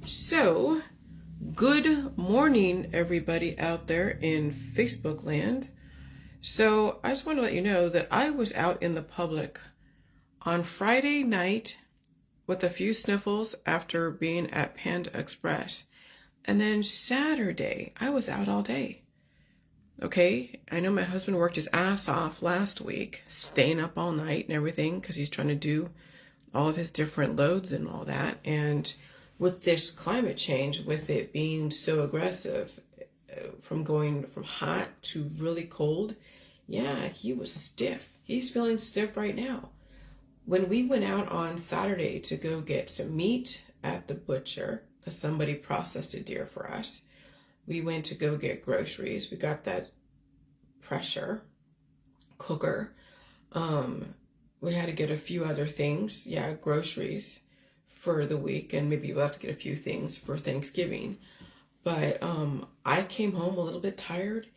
So, good morning, everybody out there in Facebook land. So, I just want to let you know that I was out in the public on Friday night with a few sniffles after being at Panda Express. And then Saturday, I was out all day. Okay, I know my husband worked his ass off last week, staying up all night and everything because he's trying to do all of his different loads and all that. And with this climate change, with it being so aggressive, from going from hot to really cold, yeah, he was stiff. He's feeling stiff right now. When we went out on Saturday to go get some meat at the butcher, because somebody processed a deer for us, we went to go get groceries. We got that pressure cooker. We had to get a few other things, groceries for the week, and maybe we'll have to get a few things for Thanksgiving. But I came home a little bit tired,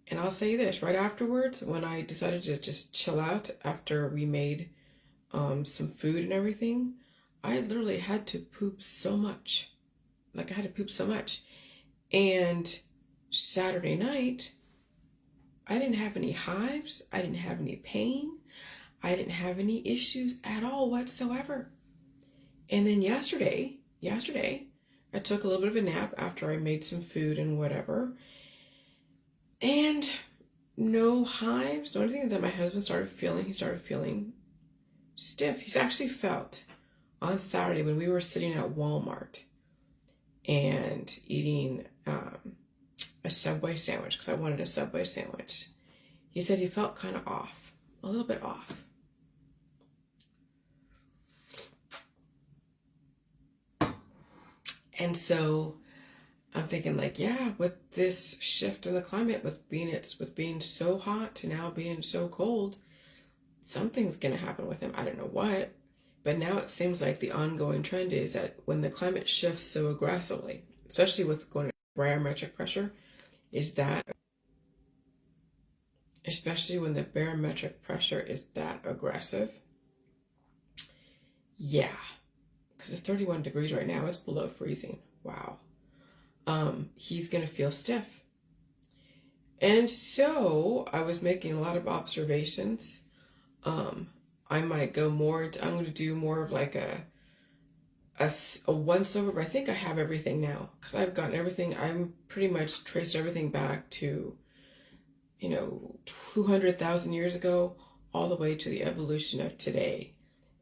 and I'll say this, right afterwards, when I decided to just chill out after we made some food and everything, I literally had to poop so much. Like, I had to poop so much. And Saturday night, I didn't have any hives. I didn't have any pain. I didn't have any issues at all whatsoever. And then yesterday, I took a little bit of a nap after I made some food and whatever. And no hives. The only thing that my husband started feeling stiff. He's actually felt on Saturday when we were sitting at Walmart and eating a Subway sandwich, because I wanted a Subway sandwich. He said he felt kind of off, a little bit off. And so I'm thinking, like, yeah, with this shift in the climate, with being so hot to now being so cold, something's gonna happen with him. I don't know what, but now it seems like the ongoing trend is that when the climate shifts so aggressively, especially with going to barometric pressure, especially when the barometric pressure is that aggressive, yeah, because it's 31 degrees right now, it's below freezing. Wow. He's gonna feel stiff. And so I was making a lot of observations. I might go more, I'm going to do more of like a once over, but I think I have everything now, because I've gotten everything. I'm pretty much traced everything back to, 200,000 years ago, all the way to the evolution of today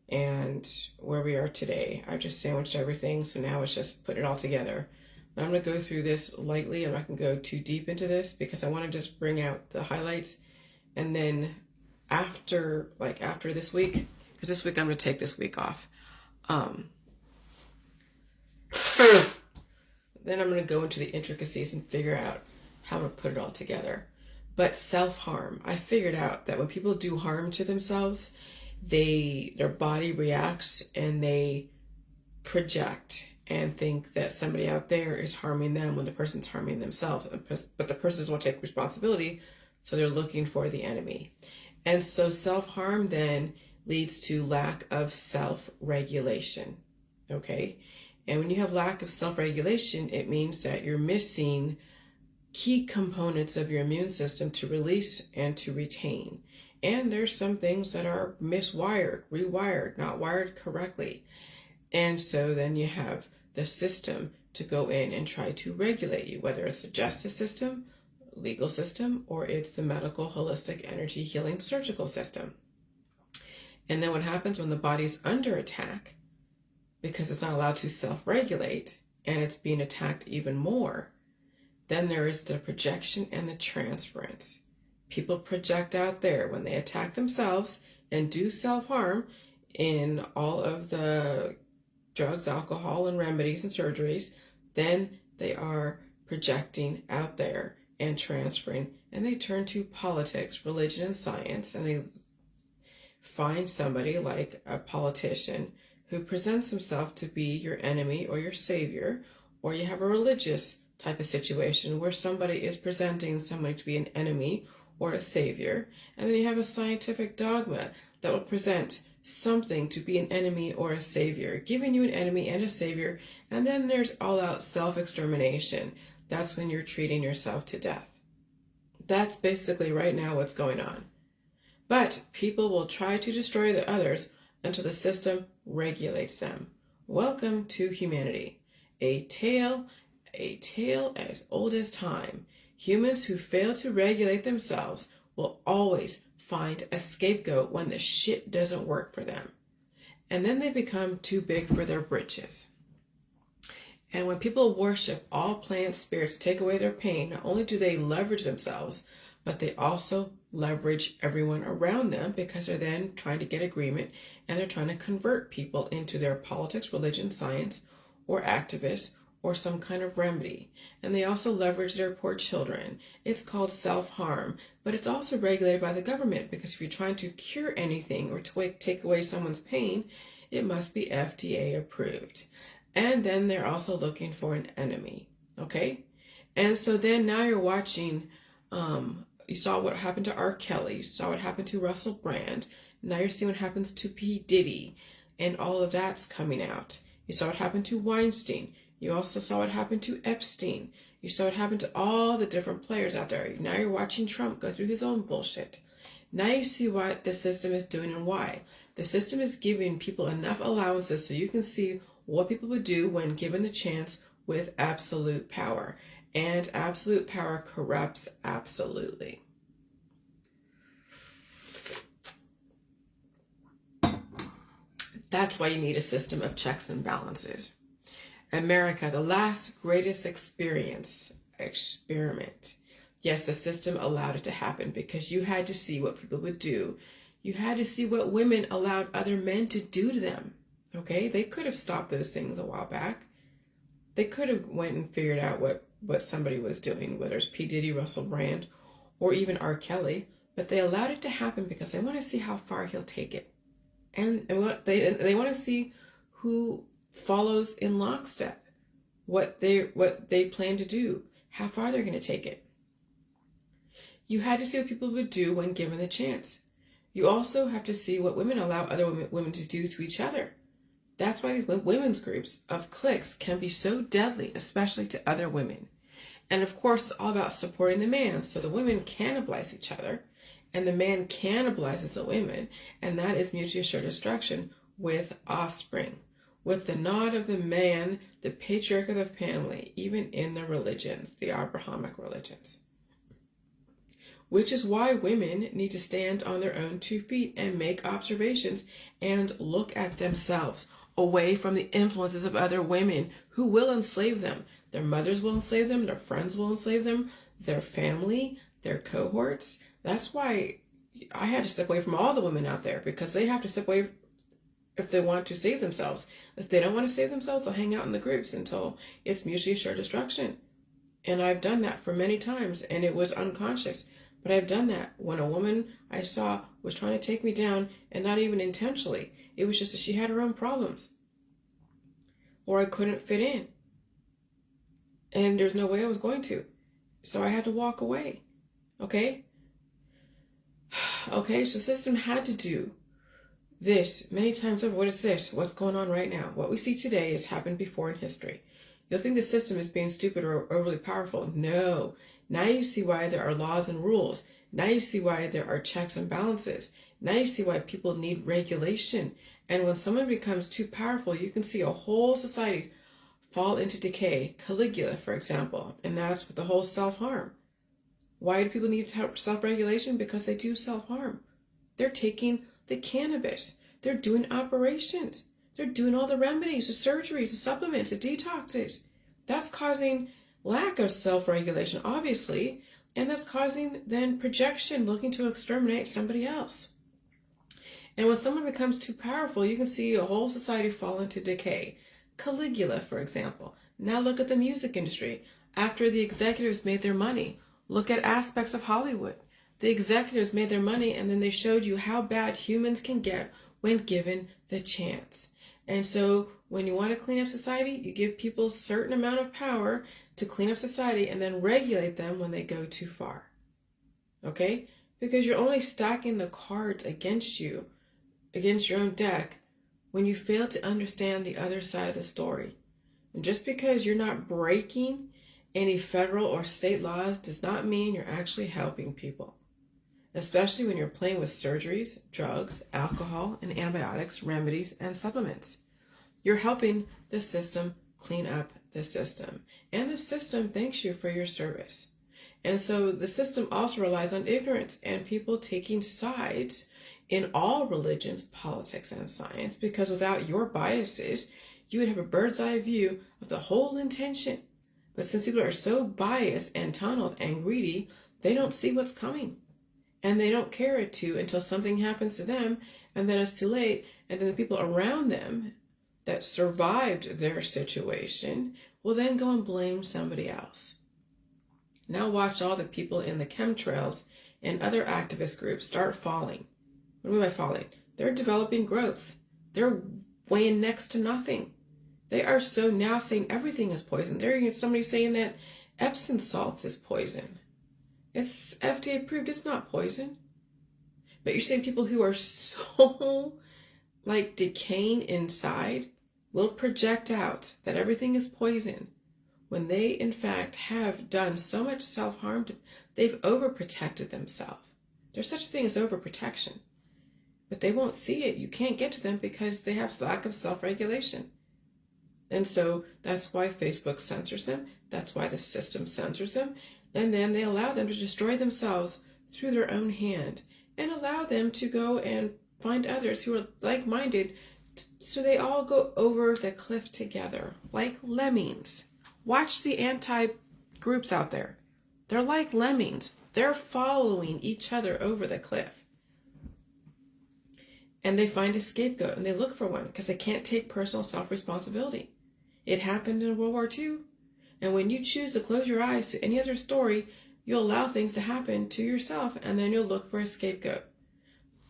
and where we are today. I've just sandwiched everything, so now it's just putting it all together. But I'm going to go through this lightly. I'm not going to go too deep into this because I want to just bring out the highlights. And then after this week, because this week I'm going to take this week off, then I'm going to go into the intricacies and figure out how I'm going to put it all together. But self-harm, I figured out that when people do harm to themselves, their body reacts and they project and think that somebody out there is harming them when the person's harming themselves. But the person doesn't want to take responsibility, so they're looking for the enemy. And so self-harm then leads to lack of self-regulation, okay? And when you have lack of self-regulation, it means that you're missing key components of your immune system to release and to retain. And there's some things that are miswired, rewired, not wired correctly. And so then you have the system to go in and try to regulate you, whether it's the justice system, legal system, or it's the medical, holistic, energy healing, surgical system. And then what happens when the body's under attack, because it's not allowed to self-regulate and it's being attacked even more, then there is the projection and the transference. People project out there when they attack themselves and do self-harm in all of the drugs, alcohol, and remedies and surgeries, then they are projecting out there and transferring, and they turn to politics, religion, and science, and they find somebody like a politician who presents himself to be your enemy or your savior, or you have a religious type of situation where somebody is presenting somebody to be an enemy or a savior, and then you have a scientific dogma that will present something to be an enemy or a savior, giving you an enemy and a savior, and then there's all-out self-extermination. That's when you're treating yourself to death. That's basically right now what's going on. But people will try to destroy the others until the system regulates them. Welcome to humanity. A tale as old as time. Humans who fail to regulate themselves will always find a scapegoat when the shit doesn't work for them. And then they become too big for their britches. And when people worship all plant spirits, take away their pain, not only do they leverage themselves, but they also leverage everyone around them, because they're then trying to get agreement and they're trying to convert people into their politics, religion, science, or activists, or some kind of remedy. And they also leverage their poor children. It's called self-harm, but it's also regulated by the government, because if you're trying to cure anything or to take away someone's pain, it must be FDA approved. And then they're also looking for an enemy, okay? And so then now you're watching, you saw what happened to R. Kelly, you saw what happened to Russell Brand, now you're seeing what happens to P. Diddy, and all of that's coming out. You saw what happened to Weinstein. You also saw what happened to Epstein. You saw what happened to all the different players out there. Now you're watching Trump go through his own bullshit. Now you see what the system is doing and why. The system is giving people enough allowances so you can see what people would do when given the chance with absolute power. And absolute power corrupts absolutely. That's why you need a system of checks and balances. America, the last greatest experiment. Yes, the system allowed it to happen because you had to see what people would do. You had to see what women allowed other men to do to them. Okay, they could have stopped those things a while back. They could have went and figured out what somebody was doing, whether it's P. Diddy, Russell Brand, or even R. Kelly, but they allowed it to happen because they want to see how far he'll take it. And they want to see who follows in lockstep, what they plan to do, how far they're going to take it. You had to see what people would do when given the chance. You also have to see what women allow other women to do to each other. That's why these women's groups of cliques can be so deadly, especially to other women. And of course, it's all about supporting the man. So the women cannibalize each other, and the man cannibalizes the women, and that is mutually assured destruction with offspring, with the nod of the man, the patriarch of the family, even in the religions, the Abrahamic religions. Which is why women need to stand on their own 2 feet and make observations and look at themselves, away from the influences of other women who will enslave them. Their mothers will enslave them, their friends will enslave them, their family, their cohorts. That's why I had to step away from all the women out there, because they have to step away if they want to save themselves. If they don't want to save themselves, they'll hang out in the groups until it's mutually assured destruction. And I've done that for many times, and it was unconscious. But I've done that when a woman I saw was trying to take me down, and not even intentionally. It was just that she had her own problems, or I couldn't fit in, and there's no way I was going to. So I had to walk away. Okay? Okay, so the system had to do this many times over. What is this? What's going on right now? What we see today has happened before in history. You'll think the system is being stupid or overly powerful. No. Now you see why there are laws and rules. Now you see why there are checks and balances. Now you see why people need regulation. And when someone becomes too powerful, you can see a whole society fall into decay. Caligula, for example. And that's with the whole self-harm. Why do people need self-regulation? Because they do self-harm. They're taking the cannabis. They're doing operations. They're doing all the remedies, the surgeries, the supplements, the detoxes. That's causing lack of self-regulation, obviously, and that's causing then projection, looking to exterminate somebody else. And when someone becomes too powerful, you can see a whole society fall into decay. Caligula, for example. Now look at the music industry. After the executives made their money, look at aspects of Hollywood. The executives made their money, and then they showed you how bad humans can get when given the chance. And so when you want to clean up society, you give people a certain amount of power to clean up society and then regulate them when they go too far. Okay? Because you're only stacking the cards against you against your own deck when you fail to understand the other side of the story. And just because you're not breaking any federal or state laws does not mean you're actually helping people, especially when you're playing with surgeries, drugs, alcohol, and antibiotics, remedies, and supplements. You're helping the system clean up the system, and the system thanks you for your service. And so the system also relies on ignorance and people taking sides in all religions, politics, and science, because without your biases, you would have a bird's eye view of the whole intention. But since people are so biased and tunneled and greedy, they don't see what's coming. And they don't care to until something happens to them, and then it's too late. And then the people around them that survived their situation will then go and blame somebody else. Now watch all the people in the chemtrails and other activist groups start falling. What do I mean by falling? They're developing growth. They're weighing next to nothing. They are so now saying everything is poison. There you get somebody saying that Epsom salts is poison. It's FDA approved. It's not poison. But you're seeing people who are so decaying inside will project out that everything is poison when they in fact have done so much self-harm. They've overprotected themselves. There's such a thing as overprotection. But they won't see it. You can't get to them because they have lack of self-regulation. And so that's why Facebook censors them. That's why the system censors them. And then they allow them to destroy themselves through their own hand and allow them to go and find others who are like-minded so they all go over the cliff together like lemmings. Watch the anti-groups out there. They're like lemmings. They're following each other over the cliff. And they find a scapegoat and they look for one because they can't take personal self-responsibility. It happened in World War II. And when you choose to close your eyes to any other story, you'll allow things to happen to yourself and then you'll look for a scapegoat.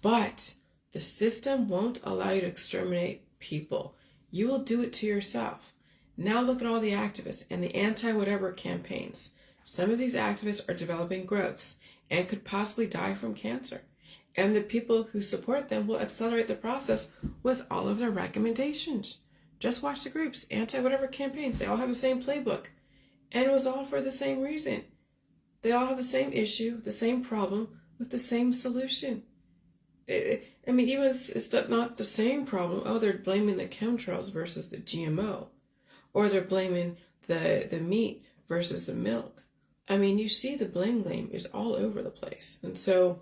But the system won't allow you to exterminate people. You will do it to yourself. Now look at all the activists and the anti-whatever campaigns. Some of these activists are developing growths and could possibly die from cancer. And the people who support them will accelerate the process with all of their recommendations. Just watch the groups, anti-whatever campaigns. They all have the same playbook. And it was all for the same reason. They all have the same issue, the same problem, with the same solution. Even it's not the same problem. Oh, they're blaming the chemtrails versus the GMO. Or they're blaming the meat versus the milk. You see the blame game is all over the place. And so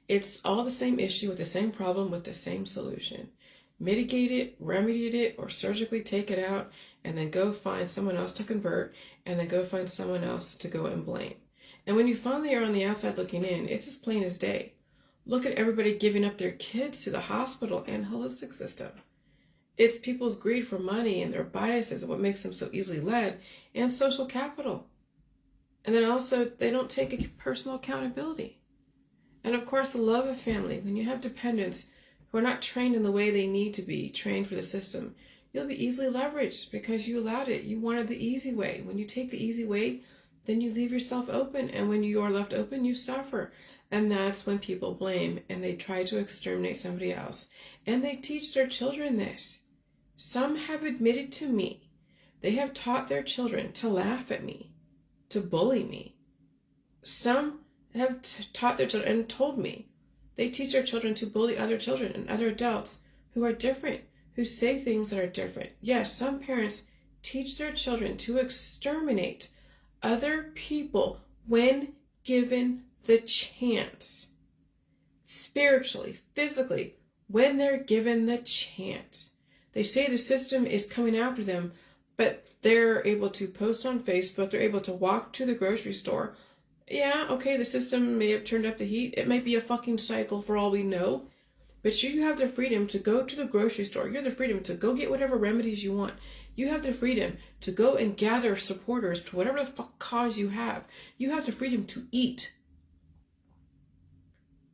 it's all the same issue with the same problem with the same solution. Mitigate it, remedy it, or surgically take it out, and then go find someone else to convert, and then go find someone else to go and blame. And when you finally are on the outside looking in, it's as plain as day. Look at everybody giving up their kids to the hospital and holistic system. It's people's greed for money and their biases and what makes them so easily led, and social capital. And then also, they don't take personal accountability. And of course, the love of family. When you have dependents who are not trained in the way they need to be trained for the system, you'll be easily leveraged because you allowed it. You wanted the easy way. When you take the easy way, then you leave yourself open. And when you are left open, you suffer. And that's when people blame and they try to exterminate somebody else. And they teach their children this. Some have admitted to me they have taught their children to laugh at me, to bully me. Some have taught their children and told me they teach their children to bully other children and other adults who are different, who say things that are different. Yes, some parents teach their children to exterminate other people when given the chance. Spiritually, physically, when they're given the chance. They say the system is coming after them, but they're able to post on Facebook, they're able to walk to the grocery store. Yeah, okay, the system may have turned up the heat. It might be a fucking cycle for all we know. But you have the freedom to go to the grocery store. You have the freedom to go get whatever remedies you want. You have the freedom to go and gather supporters to whatever the fuck cause you have. You have the freedom to eat.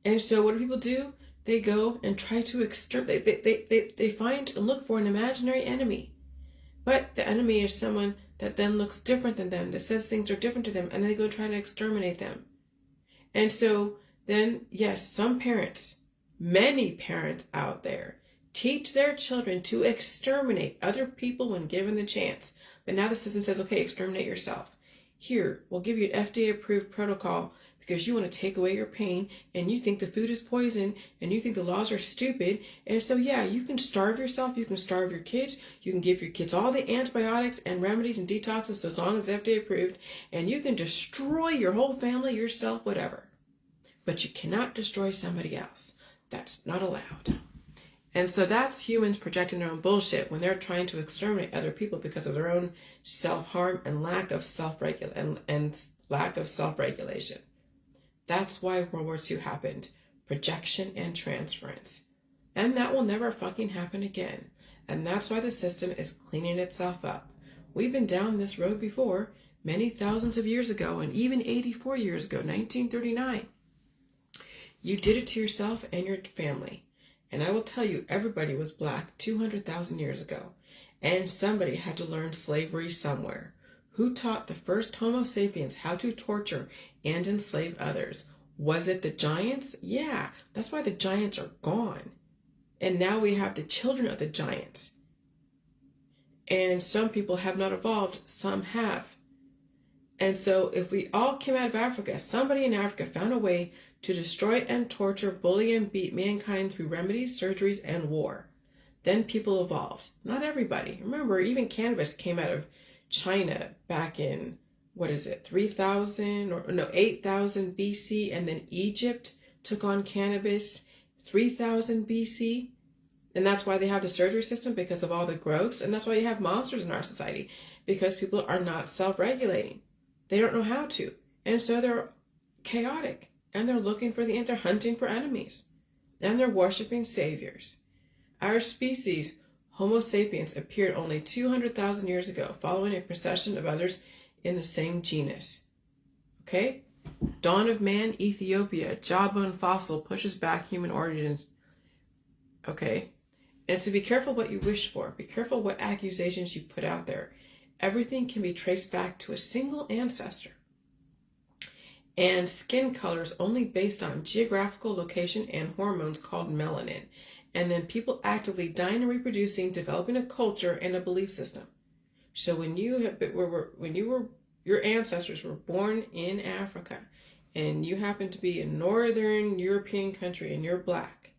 And so what do people do? They go and try to exterminate. They find and look for an imaginary enemy. But the enemy is someone that then looks different than them, that says things are different to them, and they go try to exterminate them. And so then, yes, some parents Many parents out there teach their children to exterminate other people when given the chance. But now the system says, okay, exterminate yourself. Here, we'll give you an FDA-approved protocol because you want to take away your pain and you think the food is poison and you think the laws are stupid. And so, yeah, you can starve yourself. You can starve your kids. You can give your kids all the antibiotics and remedies and detoxes as long as FDA-approved. And you can destroy your whole family, yourself, whatever. But you cannot destroy somebody else. That's not allowed. And so that's humans projecting their own bullshit when they're trying to exterminate other people because of their own self-harm and lack of self-regulation. That's why World War II happened. Projection and transference. And that will never fucking happen again. And that's why the system is cleaning itself up. We've been down this road before, many thousands of years ago, and even 84 years ago, 1939. You did it to yourself and your family. And I will tell you, everybody was black 200,000 years ago. And somebody had to learn slavery somewhere. Who taught the first Homo sapiens how to torture and enslave others? Was it the giants? Yeah, that's why the giants are gone. And now we have the children of the giants. And some people have not evolved, some have. And so if we all came out of Africa, somebody in Africa found a way to destroy and torture, bully and beat mankind through remedies, surgeries, and war. Then people evolved. Not everybody. Remember, even cannabis came out of China back in, 8,000 BC, and then Egypt took on cannabis 3,000 BC. And that's why they have the surgery system, because of all the growths. And that's why you have monsters in our society, because people are not self-regulating. They don't know how to. And so they're chaotic. And they're looking for they're hunting for enemies. And they're worshiping saviors. Our species, Homo sapiens, appeared only 200,000 years ago, following a procession of others in the same genus. Okay? Dawn of man, Ethiopia, jawbone fossil pushes back human origins. Okay? And so be careful what you wish for. Be careful what accusations you put out there. Everything can be traced back to a single ancestor. And skin colors only based on geographical location and hormones called melanin. And then people actively dying and reproducing, developing a culture and a belief system. So when your ancestors were born in Africa, and you happen to be a northern European country and you're black,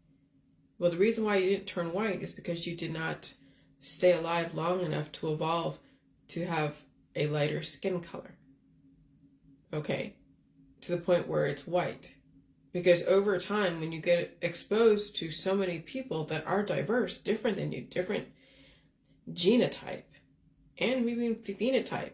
well, the reason why you didn't turn white is because you did not stay alive long enough to evolve to have a lighter skin color. Okay? To the point where it's white. Because over time, when you get exposed to so many people that are diverse, different than you, different genotype, and maybe phenotype,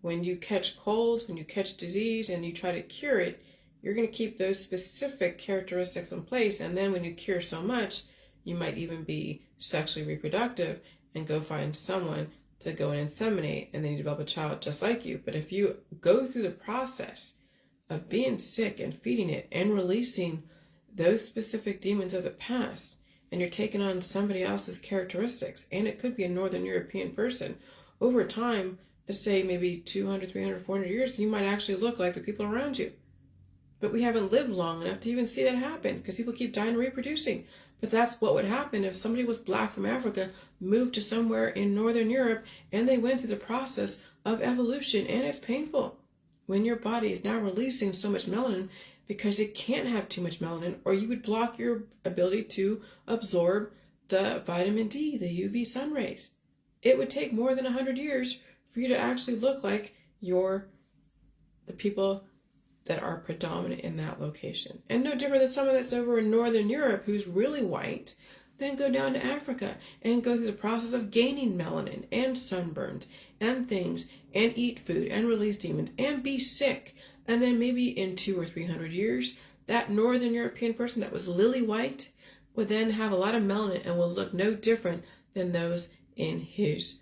when you catch colds, when you catch disease, and you try to cure it, you're going to keep those specific characteristics in place. And then when you cure so much, you might even be sexually reproductive and go find someone to go and inseminate, and then you develop a child just like you. But if you go through the process of being sick and feeding it and releasing those specific demons of the past, and you're taking on somebody else's characteristics, and it could be a Northern European person, over time, let's say maybe 200, 300, 400 years, you might actually look like the people around you. But we haven't lived long enough to even see that happen, because people keep dying and reproducing. But that's what would happen if somebody was black from Africa, moved to somewhere in Northern Europe, and they went through the process of evolution, and it's painful. When your body is now releasing so much melanin, because it can't have too much melanin, or you would block your ability to absorb the vitamin D, the UV sun rays. It would take more than 100 years for you to actually look like the people that are predominant in that location. And no different than someone that's over in Northern Europe who's really white, then go down to Africa and go through the process of gaining melanin and sunburns and things, and eat food and release demons and be sick. And then maybe in 200 or 300 years, that Northern European person that was lily white would then have a lot of melanin and will look no different than those in his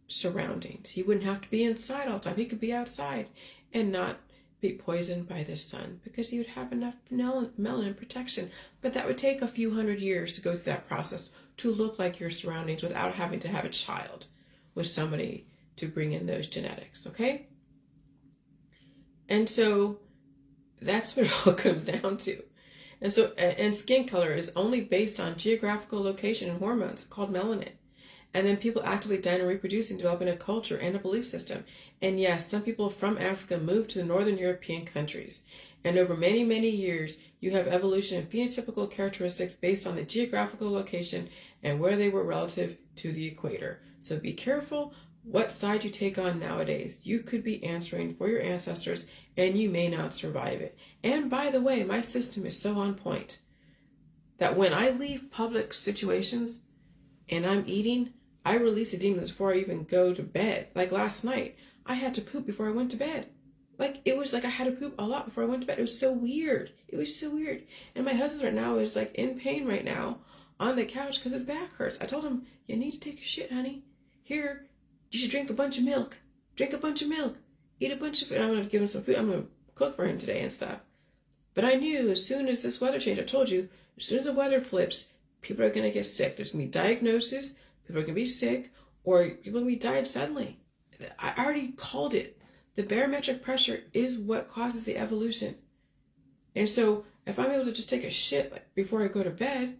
surroundings. He wouldn't have to be inside all the time. He could be outside and not be poisoned by the sun, because he would have enough melanin protection. But that would take a few hundred years to go through that process to look like your surroundings without having to have a child with somebody to bring in those genetics, okay? And so that's what it all comes down to. And skin color is only based on geographical location and hormones called melanin. And then people actively dying and reproducing, developing a culture and a belief system. And yes, some people from Africa moved to the northern European countries. And over many, many years, you have evolution and phenotypical characteristics based on the geographical location and where they were relative to the equator. So be careful what side you take on nowadays. You could be answering for your ancestors and you may not survive it. And by the way, my system is so on point that when I leave public situations and I'm eating, I release the demons before I even go to bed. Like last night, I had to poop before I went to bed. It was like I had to poop a lot before I went to bed. It was so weird. It was so weird. And my husband right now is like in pain right now on the couch because his back hurts. I told him, you need to take a shit, honey. Here, you should drink a bunch of milk. Drink a bunch of milk. Eat a bunch of food. I'm going to give him some food. I'm going to cook for him today and stuff. But I knew as soon as this weather change, I told you, as soon as the weather flips, people are going to get sick. There's going to be diagnoses. People are going to be sick, or people are going to be died suddenly. I already called it. The barometric pressure is what causes the evolution. And so if I'm able to just take a shit before I go to bed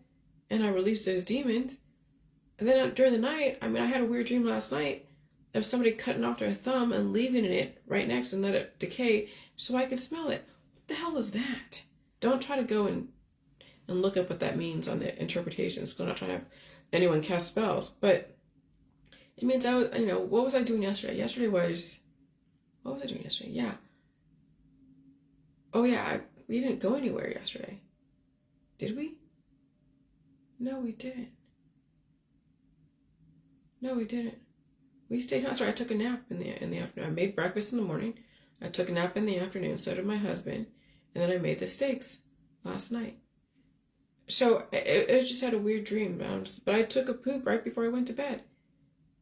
and I release those demons, and then during the night, I had a weird dream last night of somebody cutting off their thumb and leaving it right next and let it decay so I could smell it. What the hell is that? Don't try to go and look up what that means on the interpretations. I'm not trying to have anyone cast spells, but it means I was, what was I doing yesterday? What was I doing yesterday? Yeah. Oh yeah, we didn't go anywhere yesterday. Did we? No, we didn't. We stayed home. Sorry, I took a nap in the afternoon. I made breakfast in the morning. I took a nap in the afternoon. So did my husband. And then I made the steaks last night. So it just had a weird dream. But I took a poop right before I went to bed.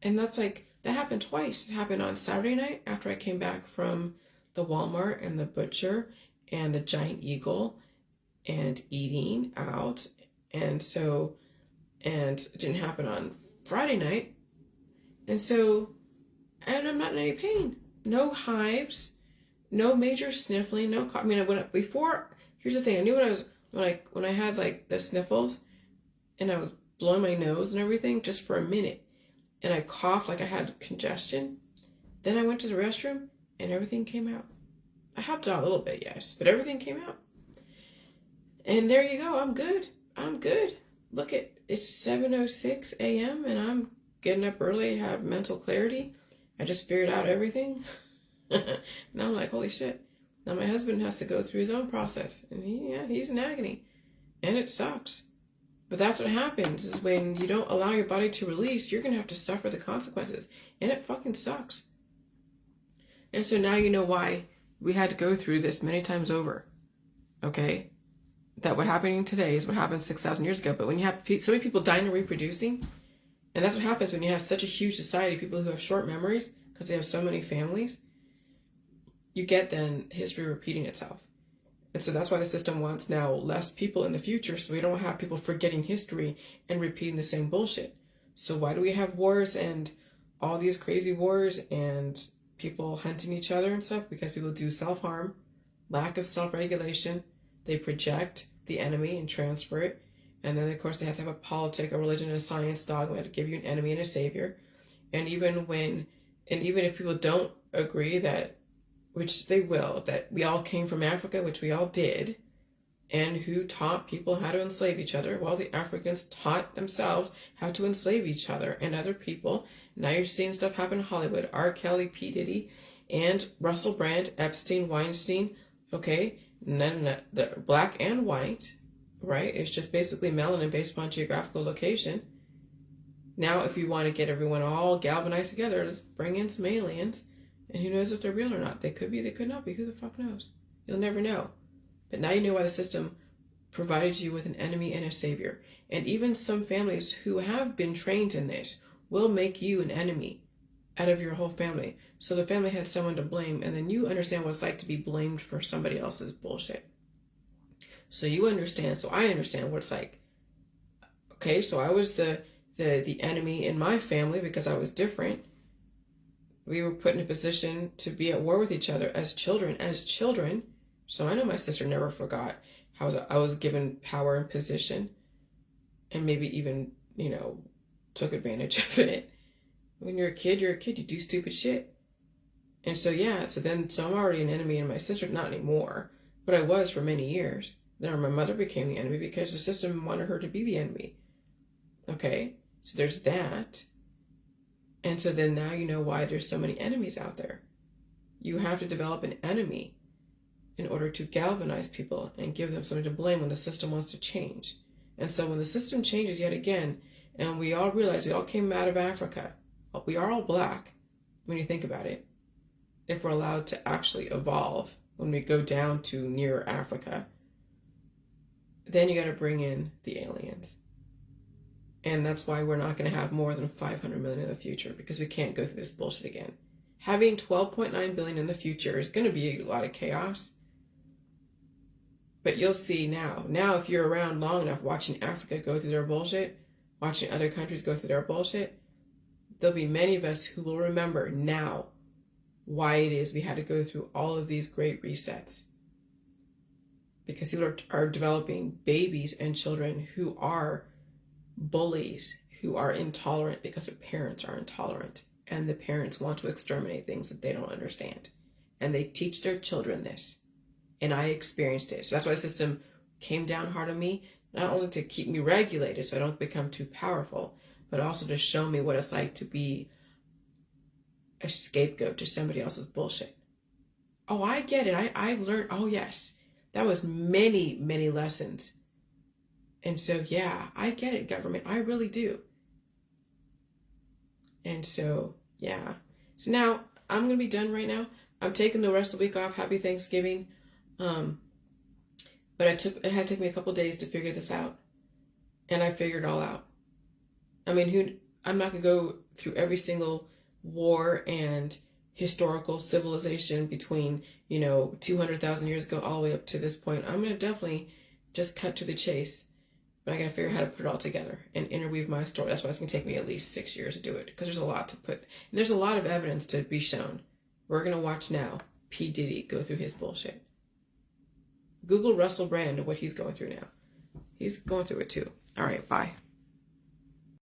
And that happened twice. It happened on Saturday night after I came back from the Walmart and the butcher and the Giant Eagle and eating out. And it didn't happen on Friday night. And I'm not in any pain. No hives, no major sniffling, here's the thing. I knew when I had the sniffles and I was blowing my nose and everything just for a minute and I coughed like I had congestion. Then I went to the restroom and everything came out. I helped it out a little bit, yes, but everything came out. And there you go. I'm good. Look, it's 7:06 a.m. and I'm getting up early, have mental clarity. I just figured out everything. Now I'm like, holy shit. Now my husband has to go through his own process. And he's in agony. And it sucks. But that's what happens is when you don't allow your body to release, you're going to have to suffer the consequences. And it fucking sucks. And so now you know why we had to go through this many times over. Okay? That what happening today is what happened 6,000 years ago. But when you have so many people dying and reproducing, and that's what happens when you have such a huge society, people who have short memories because they have so many families, you get then history repeating itself. And so that's why the system wants now less people in the future, so we don't have people forgetting history and repeating the same bullshit. So why do we have wars and all these crazy wars and people hunting each other and stuff? Because people do self-harm, lack of self-regulation. They project the enemy and transfer it. And then, of course, they have to have a politic, a religion, and a science dogma to give you an enemy and a savior. And even if people don't agree that, which they will, that we all came from Africa, which we all did, and who taught people how to enslave each other? Well, the Africans taught themselves how to enslave each other and other people. Now you're seeing stuff happen in Hollywood. R. Kelly, P. Diddy, and Russell Brand, Epstein, Weinstein, okay? None, the black and white, right? It's just basically melanin based upon geographical location. Now, if you want to get everyone all galvanized together, let's bring in some aliens. And who knows if they're real or not? They could be, they could not be. Who the fuck knows? You'll never know. But now you know why the system provided you with an enemy and a savior. And even some families who have been trained in this will make you an enemy out of your whole family. So the family had someone to blame, and then you understand what it's like to be blamed for somebody else's bullshit. So you understand, so I understand what it's like. Okay, so I was the enemy in my family because I was different. We were put in a position to be at war with each other as children. So I know my sister never forgot I was given power and position, and maybe even, took advantage of it. When you're a kid, you do stupid shit. And so, yeah, so I'm already an enemy, and my sister, not anymore, but I was for many years. Then my mother became the enemy because the system wanted her to be the enemy. Okay, so there's that. And so then now you know why there's so many enemies out there. You have to develop an enemy in order to galvanize people and give them something to blame when the system wants to change. And so when the system changes yet again, and we all realize we all came out of Africa, we are all black when you think about it, if we're allowed to actually evolve when we go down to near Africa, then you got to bring in the aliens. And that's why we're not going to have more than 500 million in the future, because we can't go through this bullshit again. Having 12.9 billion in the future is going to be a lot of chaos. But you'll see now. Now, if you're around long enough watching Africa go through their bullshit, watching other countries go through their bullshit, there'll be many of us who will remember now why it is we had to go through all of these great resets. Because people are developing babies and children who are bullies, who are intolerant because their parents are intolerant. And the parents want to exterminate things that they don't understand. And they teach their children this. And I experienced it. So that's why the system came down hard on me, not only to keep me regulated so I don't become too powerful, but also to show me what it's like to be a scapegoat to somebody else's bullshit. Oh, I get it. I've learned. Oh, yes. That was many, many lessons. And so, yeah, I get it, government. I really do. And so, yeah. So now I'm going to be done right now. I'm taking the rest of the week off. Happy Thanksgiving. But it had to take me a couple days to figure this out. And I figured it all out. I mean, I'm not going to go through every single war and historical civilization between, 200,000 years ago all the way up to this point. I'm going to definitely just cut to the chase. But I got to figure out how to put it all together and interweave my story. That's why it's going to take me at least 6 years to do it, because there's a lot to put. And there's a lot of evidence to be shown. We're going to watch now P. Diddy go through his bullshit. Google Russell Brand and what he's going through now. He's going through it too. All right, bye.